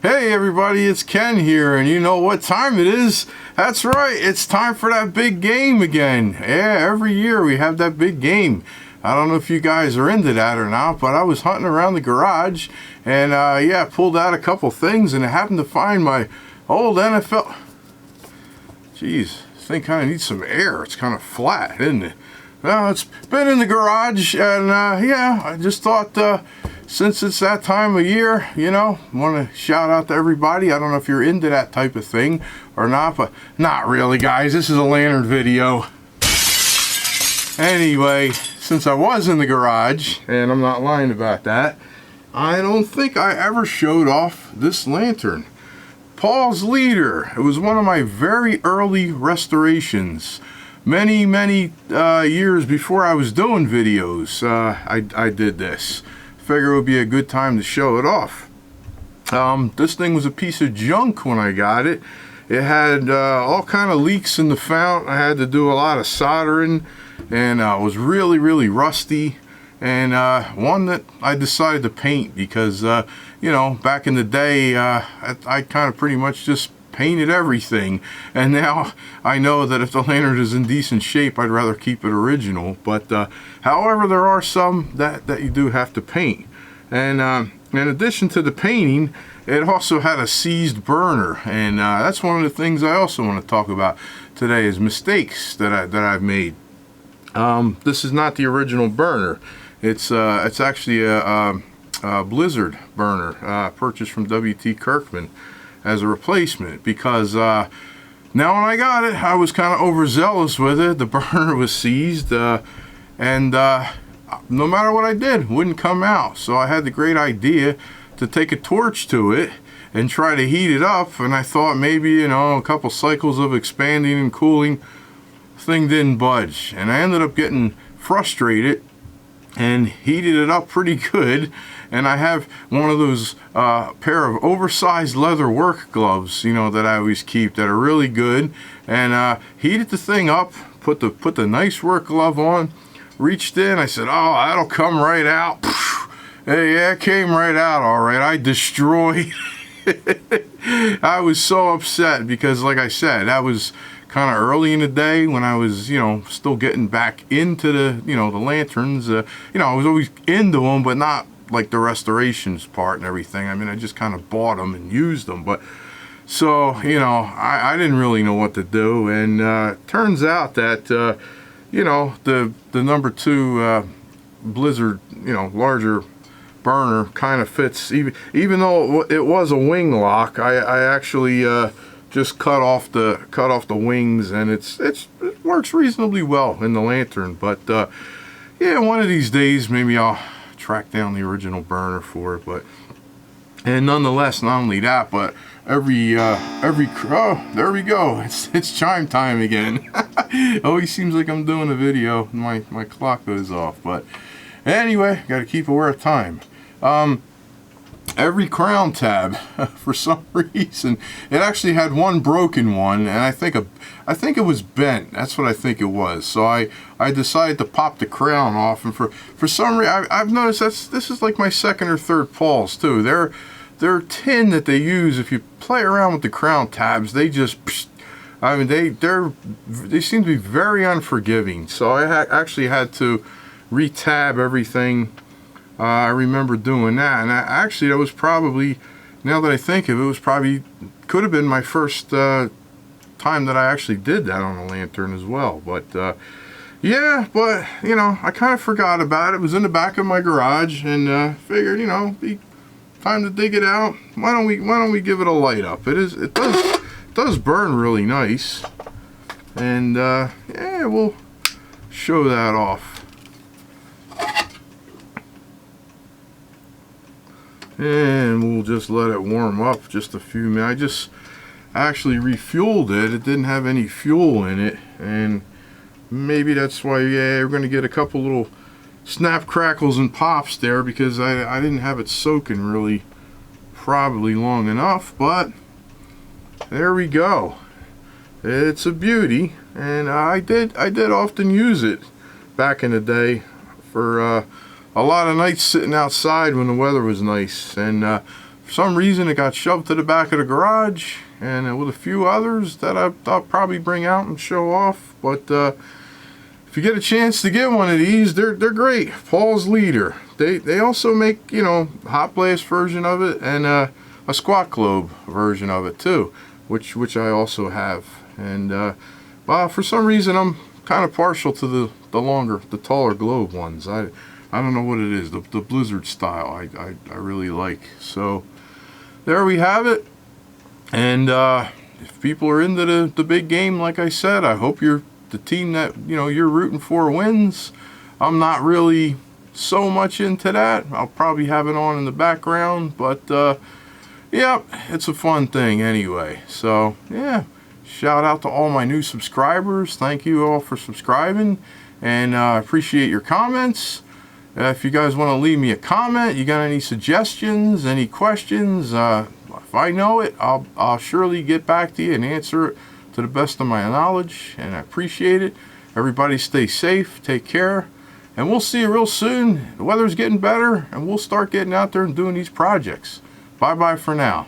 Hey everybody, it's Ken here, and you know what time it is? That's right, it's time for that big game again. Yeah, every year we have that big game. I don't know if you guys are into that or not, but I was hunting around the garage and yeah, pulled out a couple things and I happened to find my old NFL. Jeez, this thing kind of needs some air. It's kind of flat, isn't it? Well, it's been in the garage and yeah, I just thought since it's that time of year, you know, want to shout out to everybody. I don't know if you're into that type of thing or not, but not really, guys. This is a lantern video. Anyway, since I was in the garage, and I'm not lying about that, I don't think I ever showed off this lantern. Paull's Leader. It was one of my very early restorations. Many years before I was doing videos, I did this. Figure it would be a good time to show it off. This thing was a piece of junk when I got it. It had all kind of leaks in the fount. I had to do a lot of soldering, and it was really rusty. And one that I decided to paint because you know, back in the day I kind of pretty much just painted everything, and now I know that if the lantern is in decent shape, I'd rather keep it original. But however, there are some that you do have to paint, and in addition to the painting, it also had a seized burner, and that's one of the things I also want to talk about today is mistakes that I've made. This is not the original burner. It's actually a Blizzard burner purchased from W.T. Kirkman as a replacement, because now when I got it, I was kind of overzealous with it. The burner was seized, and no matter what I did, it wouldn't come out. So I had the great idea to take a torch to it and try to heat it up, and I thought maybe, you know, a couple cycles of expanding and cooling, thing didn't budge, and I ended up getting frustrated and heated it up pretty good. And I have one of those pair of oversized leather work gloves, you know, that I always keep, that are really good, and heated the thing up, put the nice work glove on, reached in, I said, oh, that'll come right out. Hey, yeah, it came right out all right. I destroyed I was so upset because, like I said, that was kind of early in the day when I was, you know, still getting back into the, you know, the lanterns. You know, I was always into them, but not like the restorations part and everything. I mean, I just kind of bought them and used them. But so, you know, I didn't really know what to do. And turns out that, you know, the number 2 Blizzard, you know, larger burner kind of fits. Even though it was a wing lock, I actually just cut off the wings, and it works reasonably well in the lantern. But yeah, one of these days maybe I'll track down the original burner for it. But and nonetheless, not only that, but every oh, there we go, it's chime time again. Always seems like I'm doing a video, my clock goes off. But anyway, got to keep aware of time. Every crown tab, for some reason, it actually had one broken one, and I think it was bent. That's what I think it was. So I decided to pop the crown off, and for some reason, I've noticed this is like my second or third Paull's too. They're tin that they use. If you play around with the crown tabs, they just, I mean, they seem to be very unforgiving. So I actually had to re-tab everything. I remember doing that, and actually that was probably, now that I think of it, could have been my first time that I actually did that on a lantern as well. But yeah, but you know, I kind of forgot about it. It was in the back of my garage, and figured, you know, be time to dig it out. Why don't we give it a light up? It does burn really nice, and yeah, we'll show that off. And we'll just let it warm up just a few minutes. I just actually refueled it. It didn't have any fuel in it, and maybe that's why, yeah, we're going to get a couple little snap, crackles, and pops there, because I didn't have it soaking really probably long enough. But there we go. It's a beauty, and I did often use it back in the day for a lot of nights sitting outside when the weather was nice, and For some reason, it got shoved to the back of the garage, and with a few others that I'll probably bring out and show off. But if you get a chance to get one of these, they're great. Paull's Leader. They also make, you know, hot blast version of it and a squat globe version of it too, which I also have. And for some reason, I'm kind of partial to the taller globe ones. I don't know what it is. The Blizzard style I really like. So there we have it. And if people are into the big game, like I said, I hope the team that, you know, you're rooting for wins. I'm not really so much into that. I'll probably have it on in the background, but yeah, it's a fun thing anyway. So yeah, shout out to all my new subscribers. Thank you all for subscribing, and I appreciate your comments. If you guys want to leave me a comment, you got any suggestions, any questions, if I know it, I'll surely get back to you and answer it to the best of my knowledge, and I appreciate it. Everybody stay safe, take care, and we'll see you real soon. The weather's getting better, and we'll start getting out there and doing these projects. Bye-bye for now.